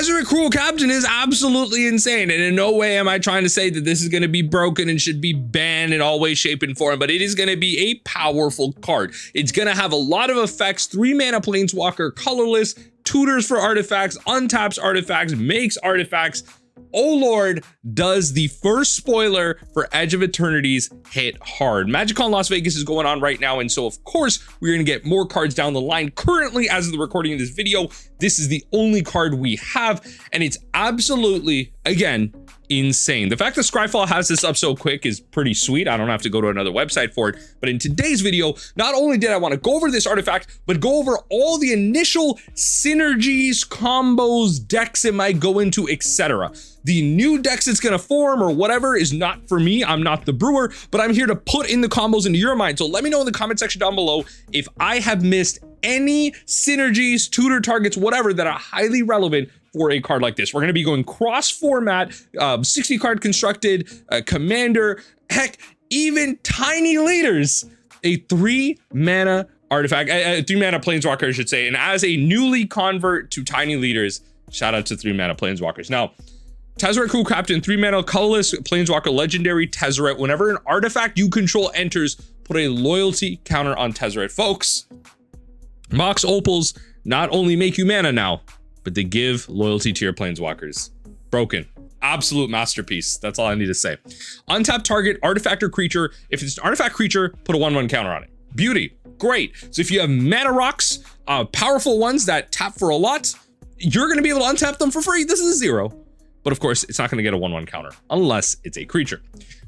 Tezzeret Cruel Captain is absolutely insane, and in no way am I trying to say that this is going to be broken and should be banned in all ways, shape, and form, but it is going to be a powerful card. It's going to have a lot of effects: 3-mana Planeswalker, colorless, tutors for artifacts, untaps artifacts, makes artifacts. Oh Lord, does the first spoiler for Edge of Eternities hit hard. MagicCon Las Vegas is going on right now, and so of course we're going to get more cards down the line. Currently, as of the recording of this video, this is the only card we have, and it's absolutely, again, insane. The fact that Scryfall has this up so quick is pretty sweet. I don't have to go to another website for it. But in today's video, not only did I want to go over this artifact, but go over all the initial synergies, combos, decks it might go into, etc. The new decks it's going to form or whatever is not for me. I'm not the brewer, but I'm here to put in the combos into your mind. So let me know in the comment section down below if I have missed any synergies, tutor targets, whatever, that are highly relevant for a card like this. We're going to be going cross format, 60 card constructed, commander, heck, even tiny leaders, a 3-mana artifact, a 3-mana planeswalker, I should say. And as a newly convert to tiny leaders, shout out to 3-mana planeswalkers. Now, Tezzeret Cruel Captain, 3-mana colorless planeswalker, legendary Tezzeret. Whenever an artifact you control enters, put a loyalty counter on Tezzeret. Folks, Mox Opals not only make you mana now, but they give loyalty to your planeswalkers. Broken. Absolute masterpiece. That's all I need to say. Untap target artifact or creature. If it's an artifact creature, put a 1/1 counter on it. Beauty. Great. So if you have mana rocks, powerful ones that tap for a lot, you're going to be able to untap them for free. This is a 0. But of course, it's not going to get a 1/1 counter unless it's a creature.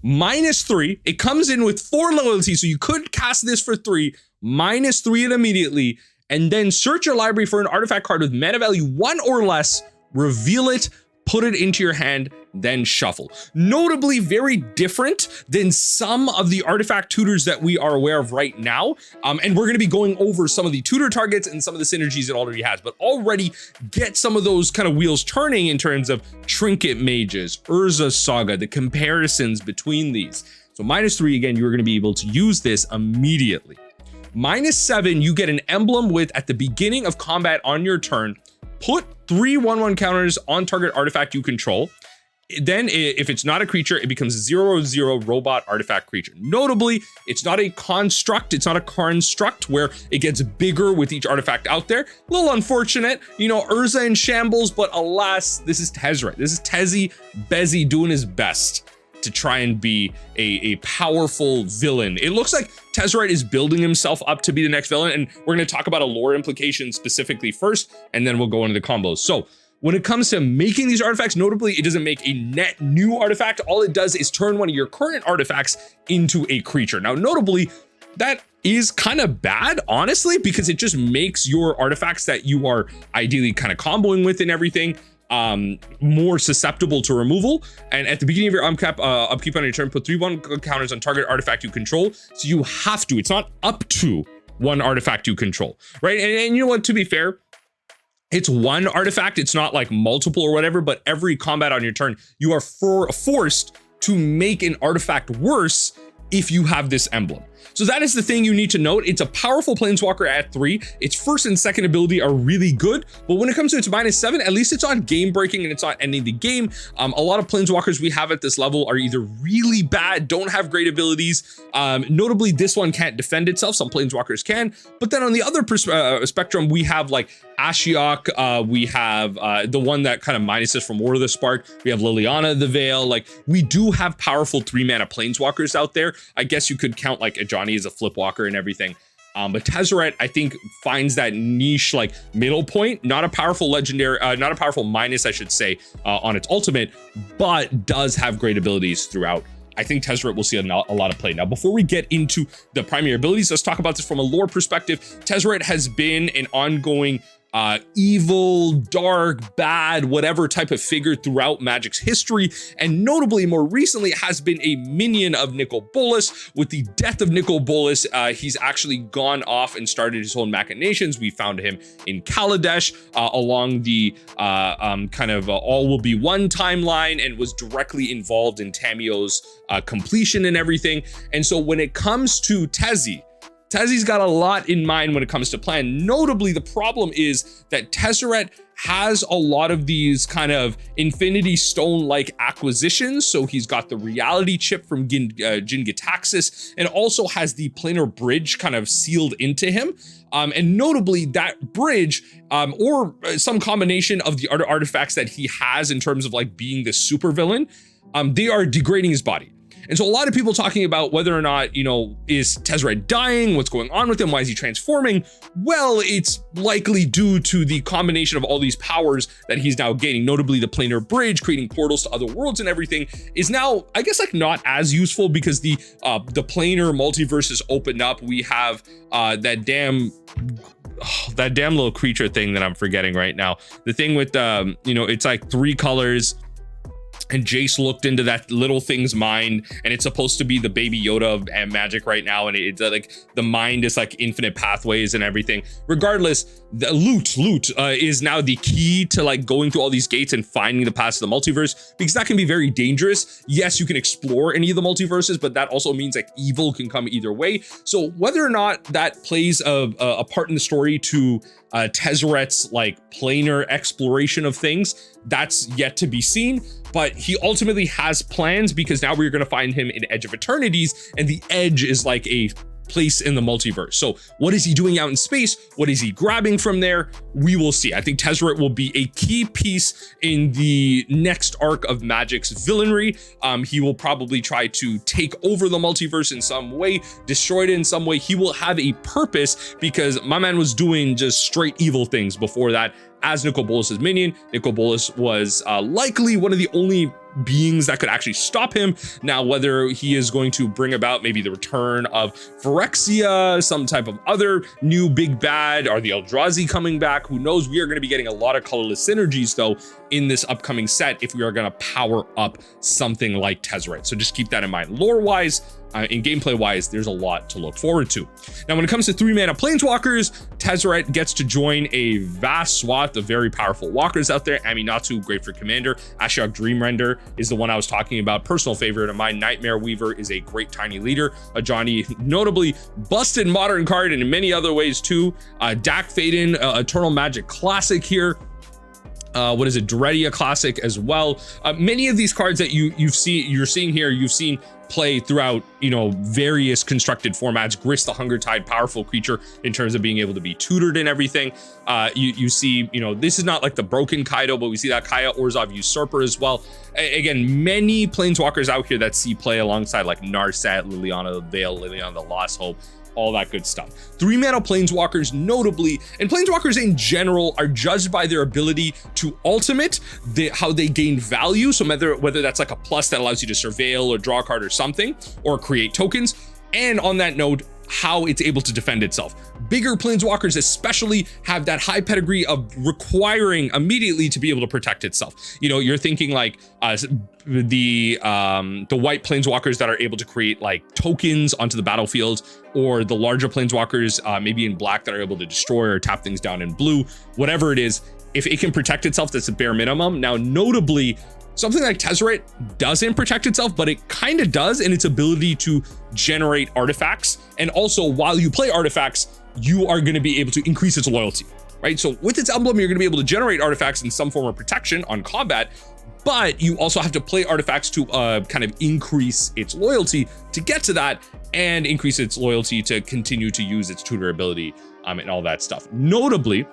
-3. It comes in with 4 loyalty, so you could cast this for 3. -3 it immediately. And then search your library for an artifact card with mana value 1 or less, reveal it, put it into your hand, then shuffle. Notably very different than some of the artifact tutors that we are aware of right now. And we're going to be going over some of the tutor targets and some of the synergies it already has, but already get some of those kind of wheels turning in terms of Trinket Mages, Urza Saga, the comparisons between these. So -3, again, you're going to be able to use this immediately. -7, you get an emblem with, at the beginning of combat on your turn, put 3 1/1 counters on target artifact you control. Then if it's not a creature, it becomes 0/0 robot artifact creature. Notably, it's not a construct. It's not a construct where it gets bigger with each artifact out there. A little unfortunate, you know, Urza in shambles, but alas, this is Tezzeret. This is Tezzy Bezzy doing his best to try and be a powerful villain. It looks like Tezzeret is building himself up to be the next villain, and we're going to talk about a lore implication specifically first, and then we'll go into the combos. So when it comes to making these artifacts, notably, it doesn't make a net new artifact. All it does is turn one of your current artifacts into a creature. Now, notably, that is kind of bad, honestly, because it just makes your artifacts that you are ideally kind of comboing with and everything more susceptible to removal. And at the beginning of your upkeep on your turn, put 3 1 counters on target artifact you control. So you have to, it's not up to 1 artifact you control, right? And you know what, to be fair, it's 1 artifact. It's not like multiple or whatever, but every combat on your turn, you are forced to make an artifact worse if you have this emblem. So that is the thing you need to note. It's a powerful planeswalker at 3. Its first and second ability are really good, but when it comes to its -7, at least it's on game breaking and it's not ending the game. A lot of planeswalkers we have at this level are either really bad, don't have great abilities. Notably, this one can't defend itself. Some planeswalkers can, but then on the other spectrum, we have like Ashiok, we have the one that kind of minuses from War of the Spark. We have Liliana the Veil. Like, we do have powerful 3-mana planeswalkers out there. I guess you could count like a Johnny as a flipwalker and everything. But Tezzeret, I think, finds that niche like middle point. Not a powerful legendary, not a powerful minus, I should say, on its ultimate, but does have great abilities throughout. I think Tezzeret will see a lot of play. Now, before we get into the primary abilities, let's talk about this from a lore perspective. Tezzeret has been an ongoing evil, dark, bad, whatever type of figure throughout Magic's history, and notably more recently has been a minion of Nicol Bolas. With the death of Nicol Bolas, he's actually gone off and started his own machinations. We found him in Kaladesh along the kind of all will be one timeline, and was directly involved in Tamio's completion and everything. And so when it comes to Tezzy's got a lot in mind when it comes to plan. Notably, the problem is that Tezzeret has a lot of these kind of Infinity Stone-like acquisitions. So he's got the reality chip from Jin Gitaxias, and also has the planar bridge kind of sealed into him. And notably, that bridge, or some combination of the other artifacts that he has in terms of like being the supervillain, they are degrading his body. And so a lot of people talking about whether or not, you know, is Tezzeret dying? What's going on with him? Why is he transforming? Well, it's likely due to the combination of all these powers that he's now gaining, notably the planar bridge, creating portals to other worlds and everything is now, I guess, like not as useful because the planar multiverse is opened up. We have that damn little creature thing that I'm forgetting right now. The thing with, you know, it's like 3 colors. And Jace looked into that little thing's mind, and it's supposed to be the baby Yoda of magic right now. And it's like the mind is like infinite pathways and everything. Regardless, the loot is now the key to like going through all these gates and finding the paths to the multiverse, because that can be very dangerous. Yes, you can explore any of the multiverses, but that also means like evil can come either way. So whether or not that plays a part in the story to Tezzeret's like planar exploration of things, that's yet to be seen. But he ultimately has plans, because now we're going to find him in Edge of Eternities, and the Edge is like a place in the multiverse. So what is he doing out in space? What is he grabbing from there? We will see. I think Tezzeret will be a key piece in the next arc of Magic's villainry. He will probably try to take over the multiverse in some way, destroy it in some way. He will have a purpose, because my man was doing just straight evil things before that as Nicol Bolas's minion. Nicol Bolas was likely one of the only beings that could actually stop him. Now, whether he is going to bring about maybe the return of Phyrexia, some type of other new big bad, are the Eldrazi coming back? Who knows? We are going to be getting a lot of colorless synergies though in this upcoming set if we are going to power up something like Tezzeret. So just keep that in mind. Lore wise, and gameplay wise, there's a lot to look forward to. Now, when it comes to 3-mana planeswalkers, Tezzeret gets to join a vast swath of very powerful walkers out there. Aminatou, great for commander. Ashiok Dreamrender is the one I was talking about. Personal favorite of mine. Nightmare Weaver is a great tiny leader. A Johnny, notably busted modern card, and in many other ways too. Dak Faden, Eternal Magic Classic here. What is it? Dredia Classic as well. Many of these cards that you're seeing here, you've seen play throughout, you know, various constructed formats. Grist the Hunger Tide, powerful creature in terms of being able to be tutored and everything. You see, you know, this is not like the broken Kaido, but we see that Kaya Orzhov Usurper as well. Again, many planeswalkers out here that see play alongside like Narset, Liliana the Veil, Liliana the Lost Hope, all that good stuff. 3-mana planeswalkers, notably, and planeswalkers in general, are judged by their ability to ultimate, how they gain value. So whether that's like a plus that allows you to surveil or draw a card or something, or create tokens. And on that note, how it's able to defend itself. Bigger planeswalkers especially have that high pedigree of requiring immediately to be able to protect itself. You know, you're thinking like the white planeswalkers that are able to create like tokens onto the battlefield, or the larger planeswalkers maybe in black that are able to destroy or tap things down in blue. Whatever it is, if it can protect itself, that's a bare minimum. Now, notably, something like Tezzeret doesn't protect itself, but it kind of does in its ability to generate artifacts. And also, while you play artifacts, you are going to be able to increase its loyalty, right? So with its emblem, you're going to be able to generate artifacts in some form of protection on combat, but you also have to play artifacts to kind of increase its loyalty to get to that, and increase its loyalty to continue to use its tutor ability and all that stuff. Notably,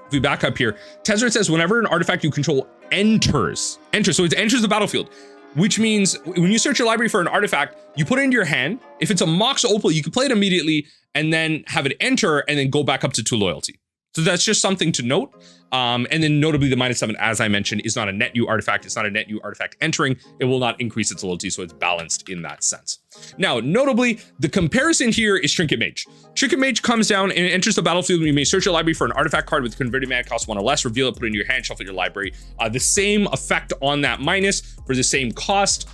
if we back up here, Tezzeret says whenever an artifact you control enters, so it enters the battlefield, which means when you search your library for an artifact, you put it into your hand. If it's a Mox Opal, you can play it immediately and then have it enter and then go back up to 2 loyalty. So that's just something to note. And then notably the -7, as I mentioned, is not a net new artifact. It's not a net new artifact entering. It will not increase its loyalty, so it's balanced in that sense. Now, notably, the comparison here is Trinket Mage. Trinket Mage comes down and enters the battlefield. You may search your library for an artifact card with converted mana cost 1 or less, reveal it, put it in your hand, shuffle your library. The same effect on that minus for the same cost.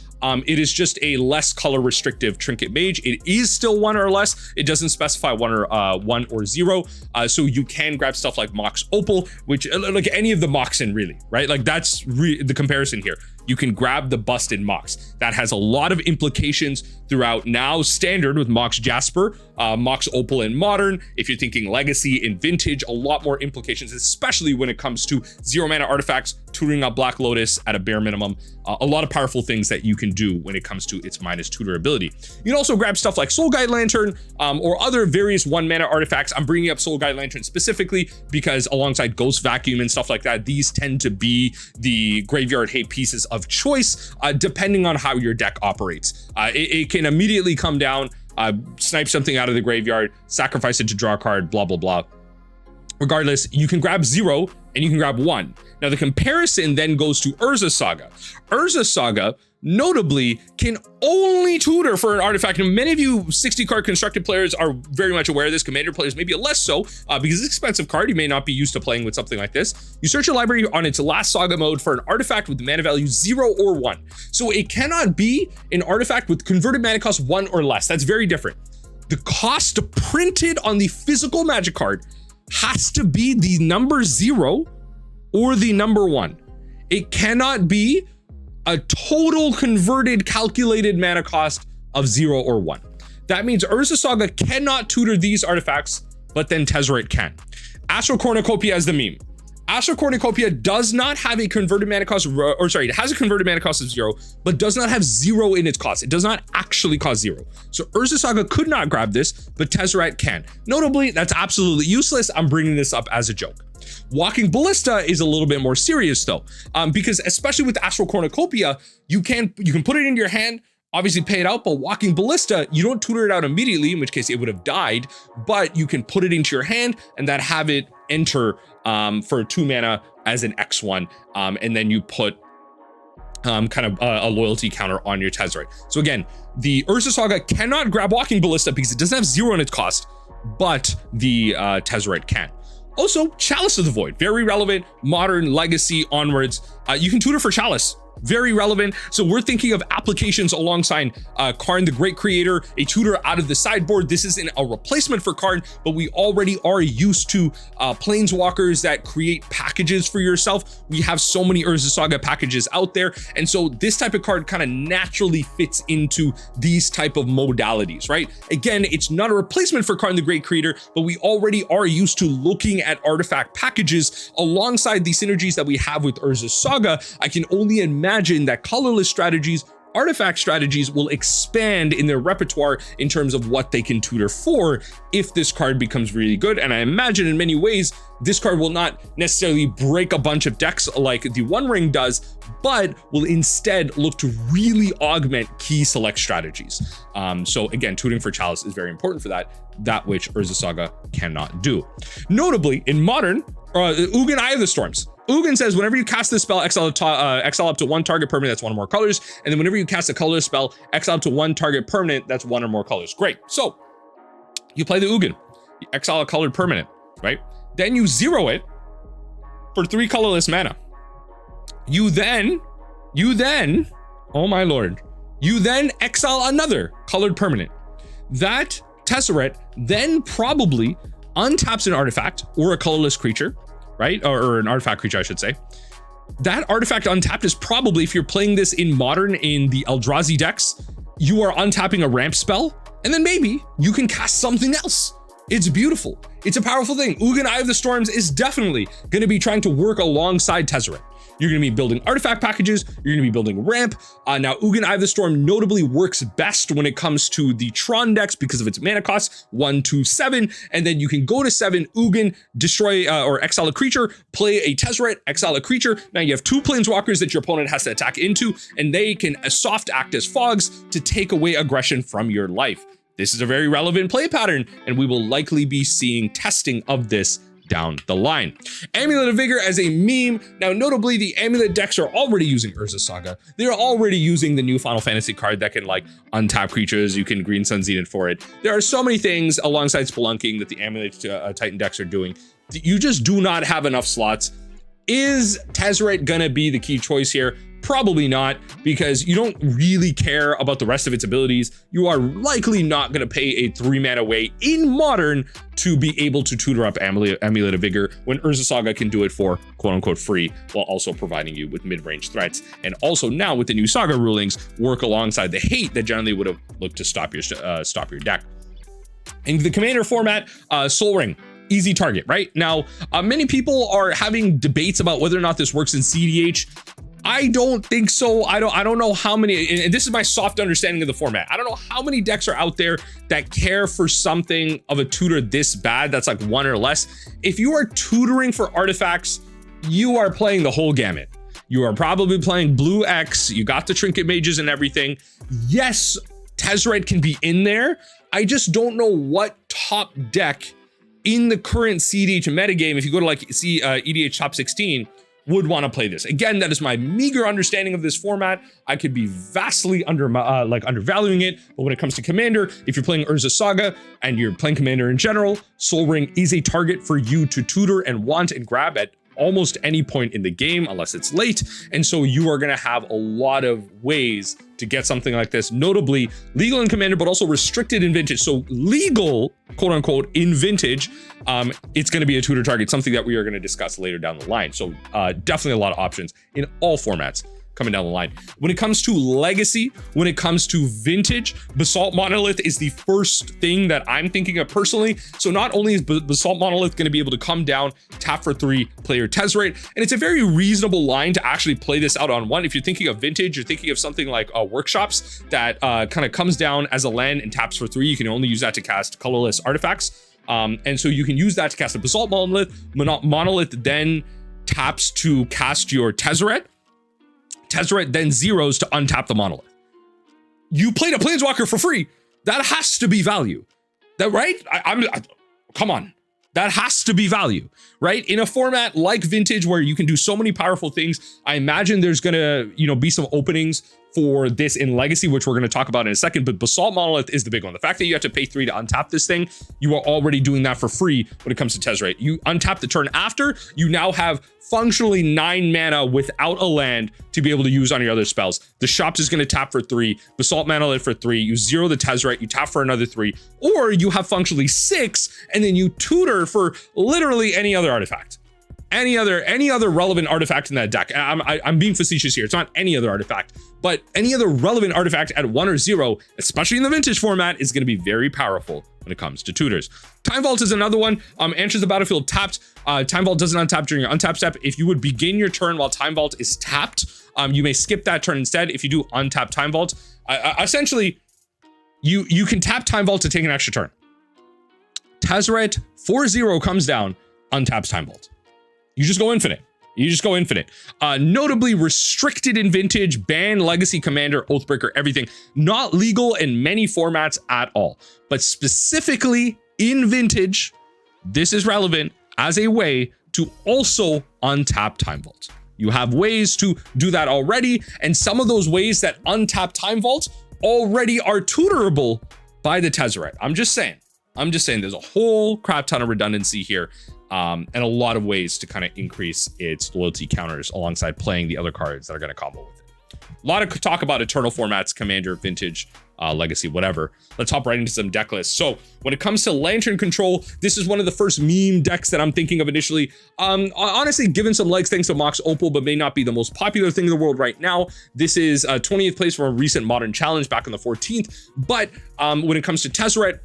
It is just a less color restrictive Trinket Mage. It is still 1 or less. It doesn't specify 1 or 0. So you can grab stuff like Mox Opal, which like any of the Moxen really, right? Like that's the comparison here. you can grab the Busted Mox. That has a lot of implications throughout now Standard with Mox Jasper, Mox Opal in Modern. If you're thinking Legacy in Vintage, a lot more implications, especially when it comes to 0 mana artifacts, tutoring up Black Lotus at a bare minimum. A lot of powerful things that you can do when it comes to its minus tutor ability. You can also grab stuff like Soul Guide Lantern or other various 1 mana artifacts. I'm bringing up Soul Guide Lantern specifically because alongside Ghost Vacuum and stuff like that, these tend to be the graveyard hate pieces of choice, depending on how your deck operates. It can immediately come down, snipe something out of the graveyard, sacrifice it to draw a card, blah, blah, blah. Regardless, you can grab 0 and you can grab 1. Now the comparison then goes to Urza Saga. Urza Saga notably can only tutor for an artifact. And many of you 60 card constructed players are very much aware of this. Commander players maybe less so because it's an expensive card. You may not be used to playing with something like this. You search your library on its last saga mode for an artifact with mana value 0 or 1. So it cannot be an artifact with converted mana cost 1 or less. That's very different. The cost printed on the physical Magic card has to be the number 0 or the number 1. It cannot be a total converted calculated mana cost of 0 or 1. That means Urza Saga cannot tutor these artifacts, but then Tezzeret can. Astral Cornucopia is the meme. Astral Cornucopia does not have a converted mana cost, it has a converted mana cost of 0, but does not have 0 in its cost. It does not actually cost 0. So Urza Saga could not grab this, but Tezzeret can. Notably, that's absolutely useless. I'm bringing this up as a joke. Walking Ballista is a little bit more serious though, because especially with Astral Cornucopia, you can put it into your hand, obviously pay it out, but Walking Ballista, you don't tutor it out immediately, in which case it would have died, but you can put it into your hand and then have it enter for 2 mana as an X1, and then you put kind of a loyalty counter on your Tezzeret. So again, the Urza Saga cannot grab Walking Ballista because it doesn't have 0 in its cost, but the Tezzeret can. Also, Chalice of the Void, very relevant, Modern, Legacy, onwards. You can tutor for Chalice, very relevant. So we're thinking of applications alongside Karn, the Great Creator, a tutor out of the sideboard. This isn't a replacement for Karn, but we already are used to planeswalkers that create packages for yourself. We have so many Urza Saga packages out there. And so this type of card kind of naturally fits into these type of modalities, right? Again, it's not a replacement for Karn, the Great Creator, but we already are used to looking at artifact packages alongside the synergies that we have with Urza Saga. I can only imagine that colorless strategies, artifact strategies will expand in their repertoire in terms of what they can tutor for if this card becomes really good. And I imagine in many ways, this card will not necessarily break a bunch of decks like the One Ring does, but will instead look to really augment key select strategies. So again, tutoring for Chalice is very important for that which Urza Saga cannot do. Notably, in Modern, Ugin Eye of the Storms. Ugin says whenever you cast this spell, exile up to 1 target permanent that's 1 or more colors, and then whenever you cast a colorless spell, exile up to 1 target permanent that's 1 or more colors. Great. So you play the Ugin, you exile a colored permanent, right? Then you 0 it for 3 colorless mana. You then, oh my lord, you then exile another colored permanent. That Tezzeret then probably untaps an artifact or a colorless creature, right? Or an artifact creature, I should say. That artifact untapped is probably, if you're playing this in Modern in the Eldrazi decks, you are untapping a ramp spell, and then maybe you can cast something else. It's beautiful. It's a powerful thing. Ugin Eye of the Storms is definitely going to be trying to work alongside Tezzeret. You're going to be building artifact packages. You're going to be building ramp. Now, Ugin Eye of the Storm notably works best when it comes to the Tron decks because of its mana cost, 1, 2, 7. And then you can go to 7, Ugin, destroy or exile a creature, play a Tezzeret, exile a creature. Now you have 2 planeswalkers that your opponent has to attack into, and they can soft act as fogs to take away aggression from your life. This is a very relevant play pattern, and we will likely be seeing testing of this down the line. Amulet of Vigor as a meme. Now, notably, the Amulet decks are already using Urza Saga. They're already using the new Final Fantasy card that can like untap creatures. You can Green Sun Zenith for it. There are so many things alongside Spelunking that the Amulet Titan decks are doing. You just do not have enough slots. Is Tezzeret gonna be the key choice here? Probably not, because you don't really care about the rest of its abilities. You are likely not going to pay a 3-mana way in Modern to be able to tutor up Amulet of Vigor when Urza Saga can do it for quote-unquote free, while also providing you with mid-range threats. And also now with the new Saga rulings, work alongside the hate that generally would have looked to stop your deck. In the Commander format, Soul Ring. Easy target, right? Now, many people are having debates about whether or not this works in CDH. I don't think so. I don't know how many, and this is my soft understanding of the format. I don't know how many decks are out there that care for something of a tutor this bad, that's like 1 or less. If you are tutoring for artifacts, you are playing the whole gamut. You are probably playing Blue X, you got the Trinket Mages and everything. Yes, Tezzeret can be in there. I just don't know what top deck in the current CDH metagame, if you go to like EDH top 16, would want to play this. Again, that is my meager understanding of this format. I could be vastly undervaluing it, but when it comes to Commander, if you're playing Urza Saga and you're playing Commander in general, Soul Ring is a target for you to tutor and want and grab at almost any point in the game, unless it's late. And so you are going to have a lot of ways to get something like this, notably legal in Commander, but also restricted in Vintage. So legal, quote unquote, in Vintage, it's going to be a tutor target, something that we are going to discuss later down the line. So definitely a lot of options in all formats coming down the line. When it comes to Legacy, when it comes to Vintage, Basalt Monolith is the first thing that I'm thinking of personally. So not only is Basalt Monolith going to be able to come down, tap for 3, play your Tezzeret, and it's a very reasonable line to actually play this out on 1. If you're thinking of Vintage, you're thinking of something like Workshops that kind of comes down as a land and taps for 3. You can only use that to cast colorless artifacts. And so you can use that to cast a Basalt Monolith. Monolith then taps to cast your Tezzeret. Tezzeret then zeros to untap the Monolith. You played a Planeswalker for free. That has to be value. That right? Come on. That has to be value, right? In a format like Vintage where you can do so many powerful things, I imagine there's gonna, be some openings for this in Legacy, which we're going to talk about in a second, but Basalt Monolith is the big one. The fact that you have to pay 3 to untap this thing, you are already doing that for free when it comes to Tezzeret. You untap the turn after, you now have functionally 9 mana without a land to be able to use on your other spells. The Shops is going to tap for 3, Basalt Monolith for 3, you zero the Tezzeret, you tap for another 3, or you have functionally 6, and then you tutor for literally any other artifact. Any other relevant artifact in that deck. I'm being facetious here. It's not any other artifact, but any other relevant artifact at 1 or 0, especially in the Vintage format, is going to be very powerful when it comes to tutors. Time Vault is another one. Enters the battlefield tapped. Time Vault doesn't untap during your untap step. If you would begin your turn while Time Vault is tapped, you may skip that turn instead. If you do untap Time Vault, essentially, you can tap Time Vault to take an extra turn. Tezzeret 4/0 comes down, untaps Time Vault. You just go infinite. Notably restricted in Vintage, ban Legacy, Commander, Oathbreaker, everything. Not legal in many formats at all. But specifically in Vintage, this is relevant as a way to also untap Time Vault. You have ways to do that already, and some of those ways that untap Time Vault already are tutorable by the Tezzeret. I'm just saying there's a whole crap ton of redundancy here. And a lot of ways to kind of increase its loyalty counters alongside playing the other cards that are going to combo with it. A lot of talk about Eternal formats, Commander, Vintage, Legacy, whatever. Let's hop right into some deck lists. So when it comes to Lantern Control, this is one of the first meme decks that I'm thinking of initially. Honestly, given some legs thanks to Mox Opal, but may not be the most popular thing in the world right now. This is 20th place from a recent Modern Challenge back on the 14th. But when it comes to Tezzeret,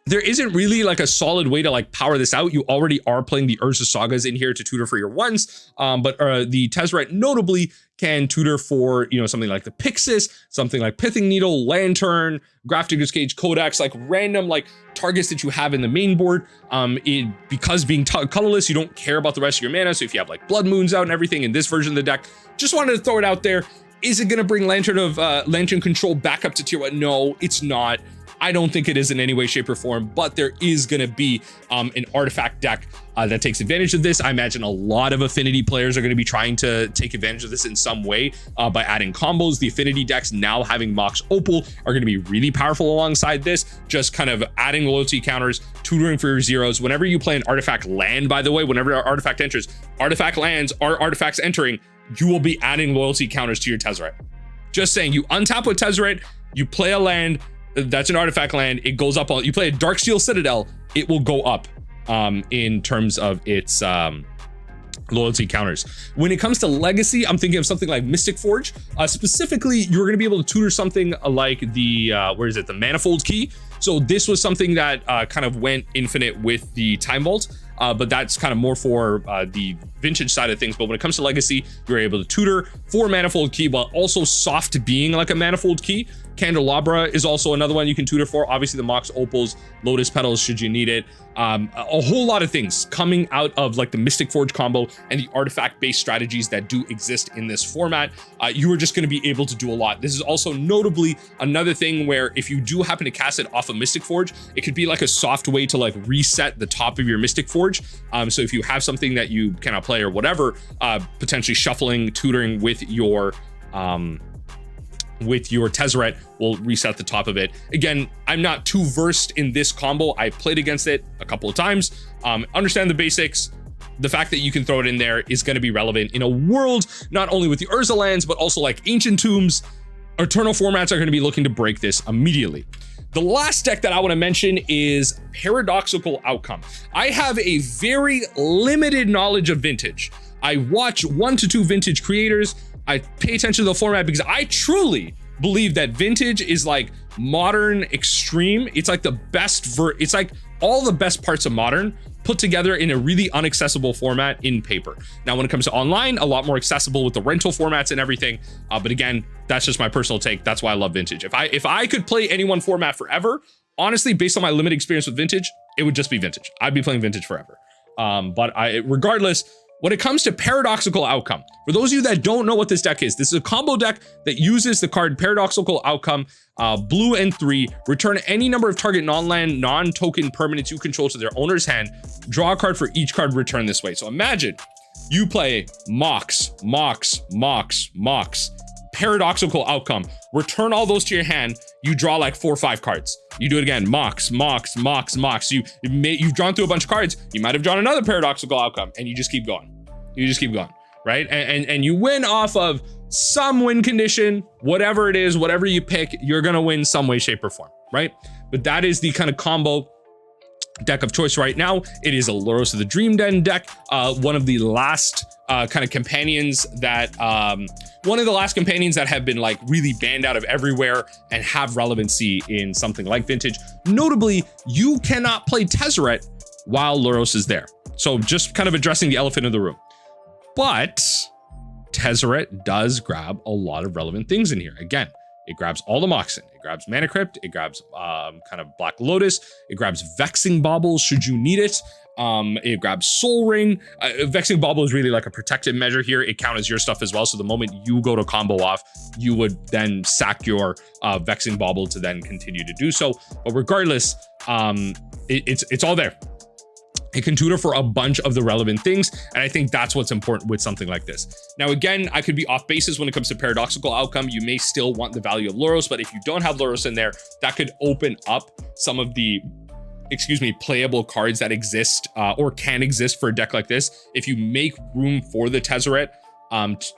there isn't really like a solid way to like power this out. You already are playing the Urza Sagas in here to tutor for your ones, but the Tezzeret notably can tutor for, something like the Pixis, something like Pithing Needle, Lantern, Grafdigger's Cage, Codex, like random like targets that you have in the main board. Because being colorless, you don't care about the rest of your mana. So if you have like Blood Moons out and everything in this version of the deck, just wanted to throw it out there. Is it going to bring Lantern Control back up to tier 1? No, it's not. I don't think it is in any way, shape, or form, but there is going to be an artifact deck that takes advantage of this. I imagine a lot of Affinity players are going to be trying to take advantage of this in some way by adding combos. The Affinity decks now having Mox Opal are going to be really powerful alongside this, just kind of adding loyalty counters, tutoring for your zeros. Whenever you play an artifact land, by the way, whenever our artifact enters, artifact lands are artifacts entering. you will be adding loyalty counters to your Tezzeret. Just saying, you untap with Tezzeret, you play a land, that's an artifact land, it goes up, you play a Darksteel Citadel, it will go up in terms of its loyalty counters. When it comes to legacy, I'm thinking of something like Mystic Forge. Specifically, you're going to be able to tutor something like the the Manifold Key. So this was something that kind of went infinite with the Time Vault, but that's kind of more for the vintage side of things. But when it comes to legacy, you're able to tutor for Manifold Key while also soft being like a Manifold Key. Candelabra is also another one you can tutor for. Obviously the Mox Opals, Lotus Petals should you need it. A whole lot of things coming out of like the Mystic Forge combo and the artifact based strategies that do exist in this format. You are just going to be able to do a lot. This is also notably another thing where if you do happen to cast it off of Mystic Forge, it could be like a soft way to like reset the top of your Mystic Forge. So if you have something that you cannot play or whatever, potentially shuffling, tutoring with your Tezzeret will reset the top of it. Again, I'm not too versed in this combo. I played against it a couple of times. Understand the basics. The fact that you can throw it in there is going to be relevant in a world, not only with the Urza lands, but also like Ancient Tombs. Eternal formats are going to be looking to break this immediately. The last deck that I want to mention is Paradoxical Outcome. I have a very limited knowledge of Vintage. I watch 1 to 2 Vintage creators. I pay attention to the format because I truly believe that Vintage is like modern extreme. It's like the best it's like all the best parts of modern put together in a really inaccessible format in paper. Now, when it comes to online, a lot more accessible with the rental formats and everything. But again, that's just my personal take. That's why I love Vintage. If I could play any one format forever, honestly, based on my limited experience with Vintage, it would just be Vintage. I'd be playing Vintage forever. Regardless, when it comes to Paradoxical Outcome, for those of you that don't know what this deck is, this is a combo deck that uses the card Paradoxical Outcome, blue and 3, return any number of target non-land, non-token permanents you control to their owner's hand, draw a card for each card returned this way. So imagine you play Mox, Paradoxical Outcome, return all those to your hand, you draw like 4 or 5 cards. You do it again, Mox. You've drawn through a bunch of cards. You might have drawn another Paradoxical Outcome, and you just keep going. Right? And you win off of some win condition, whatever it is, whatever you pick, you're gonna win some way, shape, or form, right? But that is the kind of combo deck of choice right now. It is a Loros of the Dream Den deck, one of the last kind of companions that have been like really banned out of everywhere and have relevancy in something like Vintage. Notably, you cannot play Tezzeret while Loros is there. So just kind of addressing the elephant in the room. But Tezzeret does grab a lot of relevant things in here. Again, it grabs all the Moxen, it grabs Mana Crypt, it grabs kind of Black Lotus, it grabs Vexing Baubles should you need it. It grabs Soul Ring. Vexing Bauble is really like a protective measure here. It counts as your stuff as well. So the moment you go to combo off, you would then sack your Vexing Bauble to then continue to do so. But regardless, it's all there. It can tutor for a bunch of the relevant things, and I think that's what's important with something like this. Now, again, I could be off basis when it comes to Paradoxical Outcome. You may still want the value of Loros, but if you don't have Loros in there, that could open up some of the playable cards that exist or can exist for a deck like this. If you make room for the Tezzeret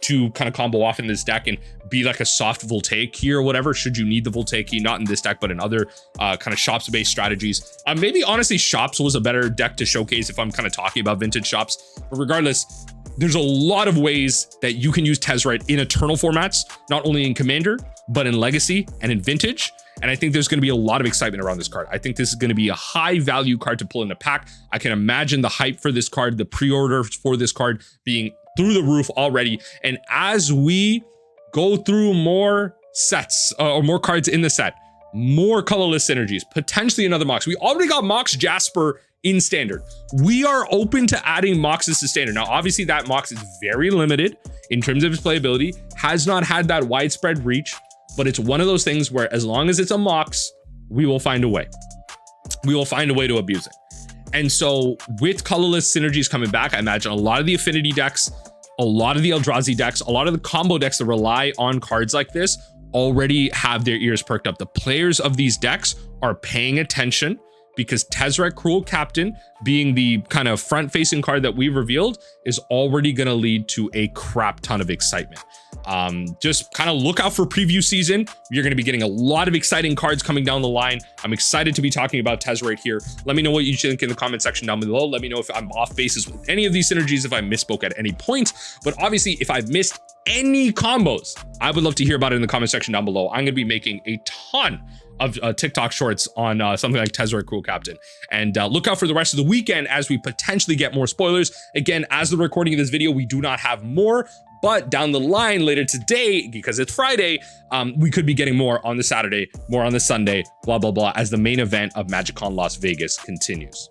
to kind of combo off in this deck and be like a soft Voltaic key or whatever, should you need the Voltaic key, not in this deck, but in other kind of shops based strategies. Maybe honestly shops was a better deck to showcase if I'm kind of talking about Vintage shops, but regardless, there's a lot of ways that you can use Tezzeret in Eternal formats, not only in Commander, but in Legacy and in Vintage. And I think there's going to be a lot of excitement around this card. I think this is going to be a high value card to pull in a pack. I can imagine the hype for this card, the pre-order for this card being through the roof already. And as we go through more sets or more cards in the set, more colorless synergies, potentially another Mox. We already got Mox Jasper in Standard. We are open to adding Moxes to Standard. Now, obviously that Mox is very limited in terms of its playability, has not had that widespread reach, but it's one of those things where as long as it's a Mox, we will find a way. We will find a way to abuse it. And so with colorless synergies coming back, I imagine a lot of the affinity decks, a lot of the Eldrazi decks, a lot of the combo decks that rely on cards like this already have their ears perked up. The players of these decks are paying attention because Tezzeret Cruel Captain, being the kind of front-facing card that we revealed, is already going to lead to a crap ton of excitement. Just kind of look out for preview season. You're going to be getting a lot of exciting cards coming down the line. I'm excited to be talking about Tezzeret here. Let me know what you think in the comment section down below. Let me know if I'm off bases with any of these synergies, if I misspoke at any point. But obviously, if I've missed any combos, I would love to hear about it in the comment section down below. I'm going to be making a ton of TikTok shorts on something like Tezzeret Cruel Captain. And look out for the rest of the weekend as we potentially get more spoilers. Again, as the recording of this video, we do not have more, but down the line later today, because it's Friday, we could be getting more on the Saturday, more on the Sunday, blah, blah, blah, as the main event of MagicCon Las Vegas continues.